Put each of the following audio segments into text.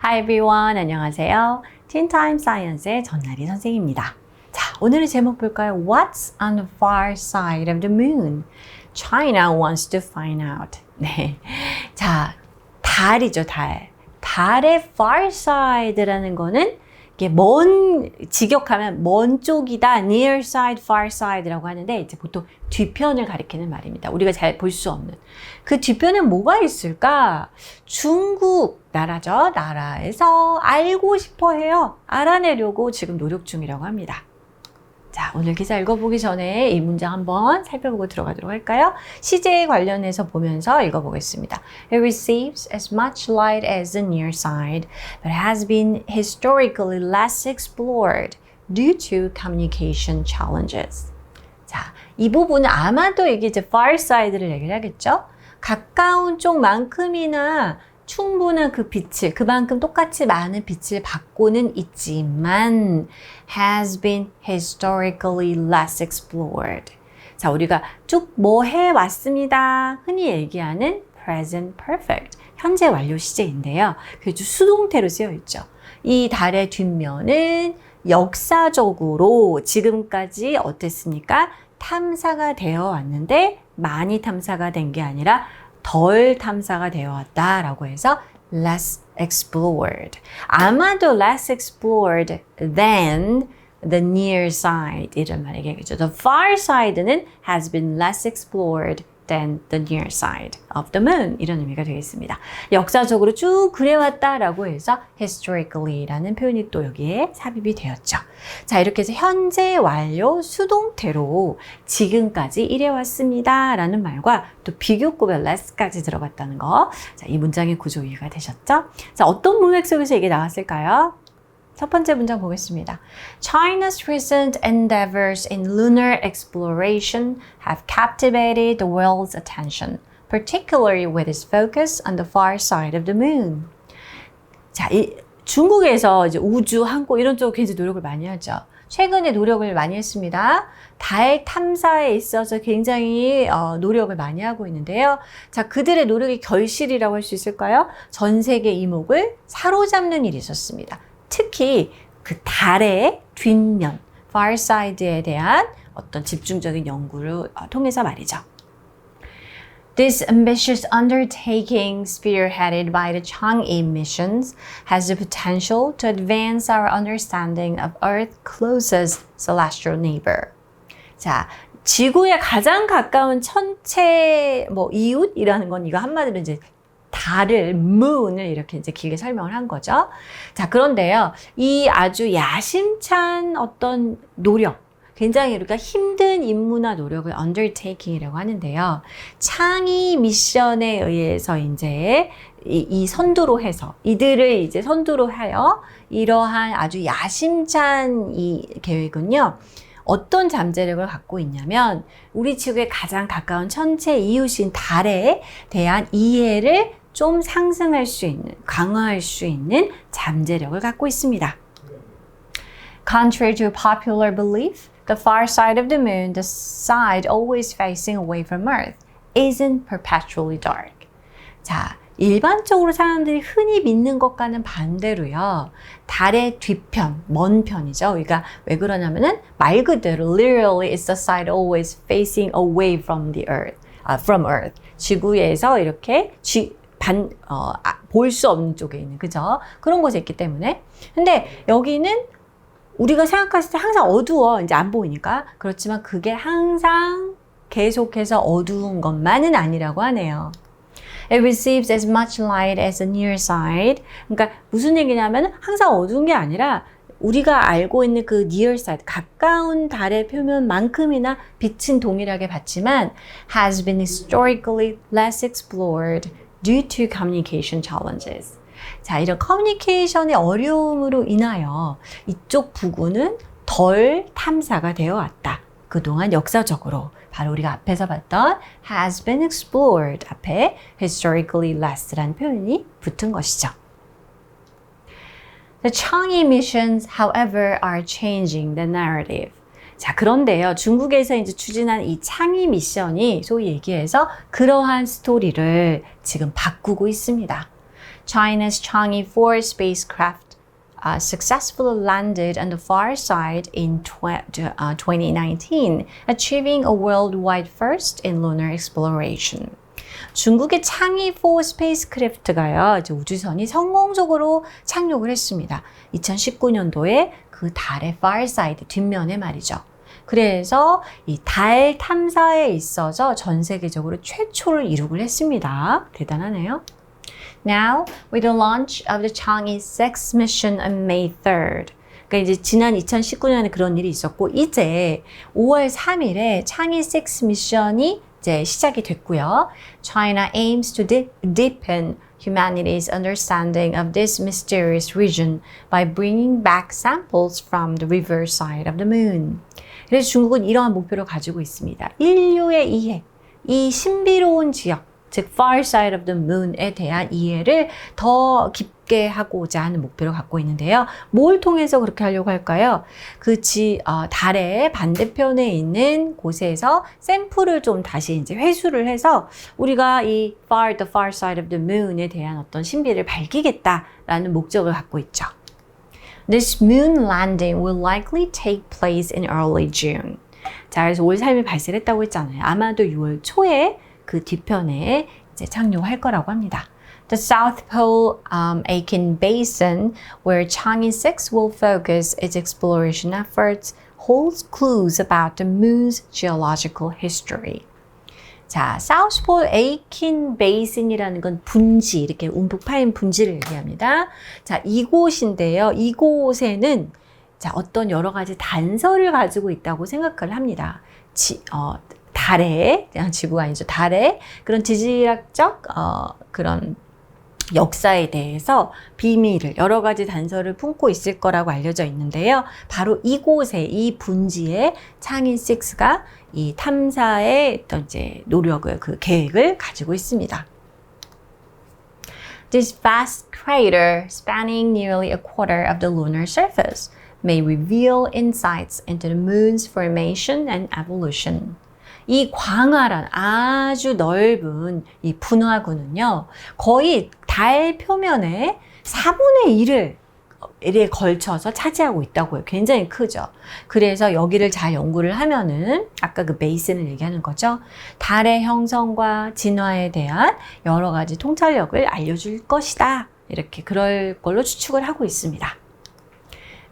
Hi everyone, 안녕하세요. Teen Time Science의 전나리 선생님입니다. 자, 오늘의 제목 볼까요? What's on the far side of the moon? China wants to find out. 네, 자, 달이죠, 달. 달의 far side라는 거는 이게 먼, 직역하면 먼 쪽이다, near side, far side라고 하는데 이제 보통 뒤편을 가리키는 말입니다. 우리가 잘 볼 수 없는. 그 뒤편에 뭐가 있을까? 중국 나라죠. 나라에서 알고 싶어 해요. 알아내려고 지금 노력 중이라고 합니다. 자, 오늘 기사 읽어보기 전에 이 문장 한번 살펴보고 들어가도록 할까요? 시제에 관련해서 보면서 읽어보겠습니다. It receives as much light as the near side, but has been historically less explored due to communication challenges. 자, 이 부분은 아마도 이게 이제 far side를 얘기를 하겠죠? 가까운 쪽만큼이나 충분한 그 빛을, 그만큼 똑같이 많은 빛을 받고는 있지만 has been historically less explored. 자, 우리가 쭉 뭐 해왔습니다. 흔히 얘기하는 present perfect, 현재 완료 시제인데요. 그게 수동태로 쓰여 있죠. 이 달의 뒷면은 역사적으로 지금까지 어땠습니까? 탐사가 되어 왔는데 많이 탐사가 된 게 아니라 덜 탐사가 되어 왔다라고 해서 less explored. 아마도 less explored than the near side 이런 말이 얘기죠. The far side는 has been less explored than the near side of the moon 이런 의미가 되겠습니다. 역사적으로 쭉 그래왔다라고 해서 historically라는 표현이 또 여기에 삽입이 되었죠. 자, 이렇게 해서 현재 완료 수동태로 지금까지 이래왔습니다 라는 말과 또 비교급의 less까지 들어갔다는 거. 자, 이 문장의 구조 이해가 되셨죠? 자, 어떤 문맥 속에서 이게 나왔을까요? 첫 번째 문장 보겠습니다. China's recent endeavors in lunar exploration have captivated the world's attention, particularly with its focus on the far side of the moon. 자, 중국에서 이제 우주, 항공 이런 쪽으로 굉장히 노력을 많이 하죠. 최근에 노력을 많이 했습니다. 달 탐사에 있어서 굉장히 노력을 많이 하고 있는데요. 자, 그들의 노력의 결실이라고 할 수 있을까요? 전 세계 이목을 사로잡는 일이 있었습니다. 특히 그 달의 뒷면, far side에 대한 어떤 집중적인 연구를 통해서 말이죠. This ambitious undertaking, spearheaded by the Chang'e missions, has the potential to advance our understanding of Earth's closest celestial neighbor. 자, 지구에 가장 가까운 천체 이웃이라는 건 이거 한마디로 이제 달을, moon을 이렇게 이제 길게 설명을 한 거죠. 자, 그런데요, 이 아주 야심찬 어떤 노력, 굉장히 우리가 힘든 임무나 노력을 undertaking이라고 하는데요. 창의 미션에 의해서 이제 이 선두로 해서, 이들을 이제 선두로 하여 이러한 아주 야심찬 이 계획은요, 어떤 잠재력을 갖고 있냐면, 우리 지구에 가장 가까운 천체 이웃인 달에 대한 이해를 좀 상승할 수 있는, 강화할 수 있는 잠재력을 갖고 있습니다. Contrary to popular belief, the far side of the moon, the side always facing away from Earth, isn't perpetually dark. 자, 일반적으로 사람들이 흔히 믿는 것과는 반대로요. 달의 뒤편, 먼 편이죠. 그러니까 왜 그러냐면은 말 그대로 literally it's the side always facing away from the Earth, from Earth. 지구에서 이렇게 볼 수 없는 쪽에 있는, 그죠? 그런 곳에 있기 때문에. 근데 여기는 우리가 생각했을 때 항상 어두워. 이제 안 보이니까. 그렇지만 그게 항상 계속해서 어두운 것만은 아니라고 하네요. It receives as much light as the near side. 그러니까 무슨 얘기냐면 항상 어두운 게 아니라 우리가 알고 있는 그 near side, 가까운 달의 표면만큼이나 빛은 동일하게 받지만 has been historically less explored due to communication challenges. 자, 이런 커뮤니케이션의 어려움으로 인하여 이쪽 부근은 덜 탐사가 되어 왔다. 그동안 역사적으로 바로 우리가 앞에서 봤던 has been explored 앞에 historically less라는 표현이 붙은 것이죠. The Chang'e missions, however, are changing the narrative. 자, 그런데요, 중국에서 이제 추진한 이 창의 미션이 소위 얘기해서 그러한 스토리를 지금 바꾸고 있습니다. China's Chang'e 4 spacecraft successfully landed on the far side in 2019, achieving a worldwide first in lunar exploration. 중국의 창의4 스페이스크래프트가요, 이제 우주선이 성공적으로 착륙을 했습니다. 2019년도에 그 달의 far side, 뒷면에 말이죠. 그래서 이 달 탐사에 있어서 전 세계적으로 최초를 이룩을 했습니다. 대단하네요. Now, with the launch of the Chang'e 6 mission on May 3rd. 그러니까 이제 지난 2019년에 그런 일이 있었고, 이제 5월 3일에 Chang'e 6 미션이 이제 시작이 됐고요. China aims to deepen humanity's understanding of this mysterious region by bringing back samples from the reverse side of the moon. 그래서 중국은 이러한 목표를 가지고 있습니다. 인류의 이해, 이 신비로운 지역, 즉 far side of the moon에 대한 이해를 더 깊게 하고자 하는 목표를 갖고 있는데요. 뭘 통해서 그렇게 하려고 할까요? 달의 반대편에 있는 곳에서 샘플을 좀 다시 이제 회수를 해서 우리가 이 the far side of the moon에 대한 어떤 신비를 밝히겠다라는 목적을 갖고 있죠. This moon landing will likely take place in early June. 자, 그래서 올 3일 발사했다고 했잖아요. 아마도 6월 초에 그 뒤편에 이제 착륙할 거라고 합니다. The South Pole Akin Basin, where Chang'e 6 will focus its exploration efforts, holds clues about the moon's geological history. 자, South Pole Akin Basin이라는 건 분지, 이렇게 움푹 파인 분지를 얘기합니다. 자, 이곳인데요. 이곳에는 자, 어떤 여러 가지 단서를 가지고 있다고 생각을 합니다. 달에, 지구가 아니죠. 달에 그런 지질학적 그런 역사에 대해서 비밀을, 여러 가지 단서를 품고 있을 거라고 알려져 있는데요. 바로 이곳에, 이 분지에 창의 6가 이 탐사의 어떤 이제 노력을, 그 계획을 가지고 있습니다. This vast crater, spanning nearly a quarter of the lunar surface, may reveal insights into the moon's formation and evolution. 이 광활한 아주 넓은 이 분화구는요, 거의 달 표면의 4분의 1에 걸쳐서 차지하고 있다고요. 굉장히 크죠. 그래서 여기를 잘 연구를 하면은 아까 그 베이슨을 얘기하는 거죠. 달의 형성과 진화에 대한 여러 가지 통찰력을 알려줄 것이다. 이렇게 그럴 걸로 추측을 하고 있습니다.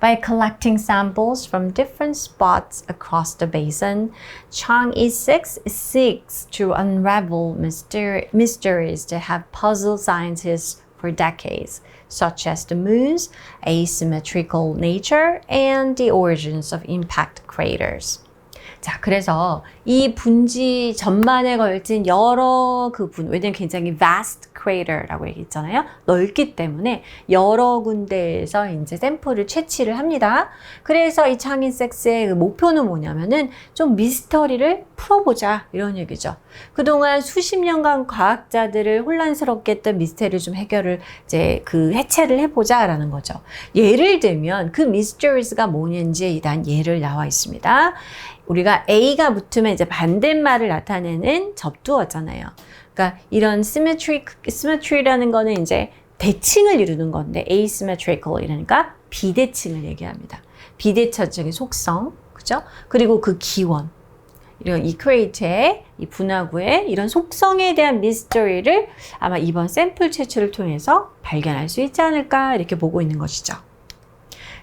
By collecting samples from different spots across the basin, Chang'e 6 seeks to unravel mysteries that have puzzled scientists for decades, such as the moon's asymmetrical nature and the origins of impact craters. 자, 그래서 이 분지 전반에 걸친 여러 왜냐면 굉장히 vast crater라고 얘기했잖아요. 넓기 때문에 여러 군데에서 이제 샘플을 채취를 합니다. 그래서 이 창의 6의 그 목표는 뭐냐면은 좀 미스터리를 풀어보자, 이런 얘기죠. 그동안 수십 년간 과학자들을 혼란스럽게 했던 미스터리를 좀 이제 해체를 해보자라는 거죠. 예를 들면 그 mysteries가 뭐냐지에 대한 예를 나와 있습니다. 우리가 A가 붙으면 이제 반대말을 나타내는 접두어잖아요. 그러니까 이런 symmetry라는 거는 이제 대칭을 이루는 건데 asymmetrical 이러니까 비대칭을 얘기합니다. 비대칭적인 속성, 그죠? 그리고 그 기원, 이런 이 크레이트의 이 분화구의 이런 속성에 대한 미스터리를 아마 이번 샘플 채취를 통해서 발견할 수 있지 않을까 이렇게 보고 있는 것이죠.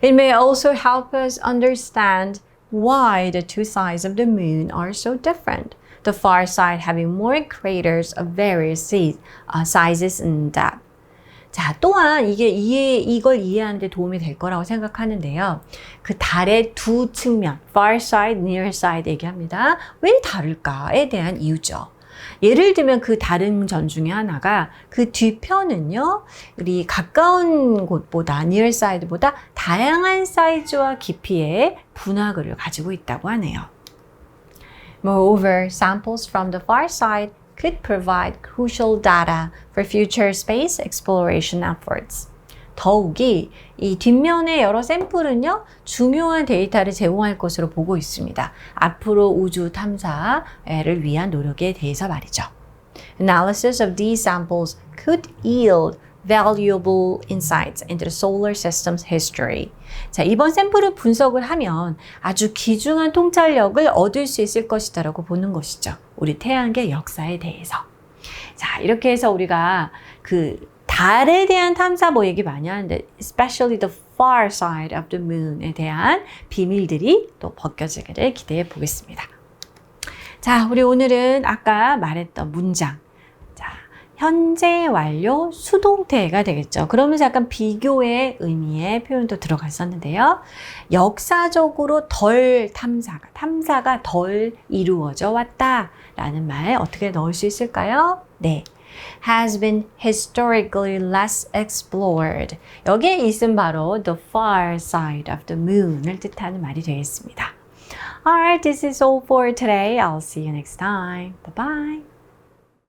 It may also help us understand why the two sides of the moon are so different. The far side having more craters of various sizes and depth. 자, 또한 이걸 이해하는 데 도움이 될 거라고 생각하는데요. 그 달의 두 측면, far side, near side 얘기합니다. 왜 다를까에 대한 이유죠. 예를 들면 그 다른 점 중에 하나가 그 뒤편은요, 우리 가까운 곳보다, near side보다 다양한 사이즈와 깊이의 분화구를 가지고 있다고 하네요. Moreover, samples from the far side could provide crucial data for future space exploration efforts. 더욱이 이 뒷면의 여러 샘플은요, 중요한 데이터를 제공할 것으로 보고 있습니다. 앞으로 우주 탐사를 위한 노력에 대해서 말이죠. Analysis of these samples could yield valuable insights into the solar system's history. 자, 이번 샘플을 분석을 하면 아주 귀중한 통찰력을 얻을 수 있을 것이다라고 보는 것이죠. 우리 태양계 역사에 대해서. 자, 이렇게 해서 우리가 그 달에 대한 탐사 뭐 얘기 많이 하는데 especially the far side of the moon에 대한 비밀들이 또 벗겨지기를 기대해 보겠습니다. 자, 우리 오늘은 아까 말했던 문장. 자, 현재 완료 수동태가 되겠죠. 그러면서 약간 비교의 의미의 표현도 들어가 있었는데요. 역사적으로 덜 탐사가 덜 이루어져 왔다라는 말 어떻게 넣을 수 있을까요? 네. has been historically less explored. 여기에 있음 바로 the far side of the moon을 뜻하는 말이 되겠습니다. Alright, this is all for today. I'll see you next time. Bye-bye.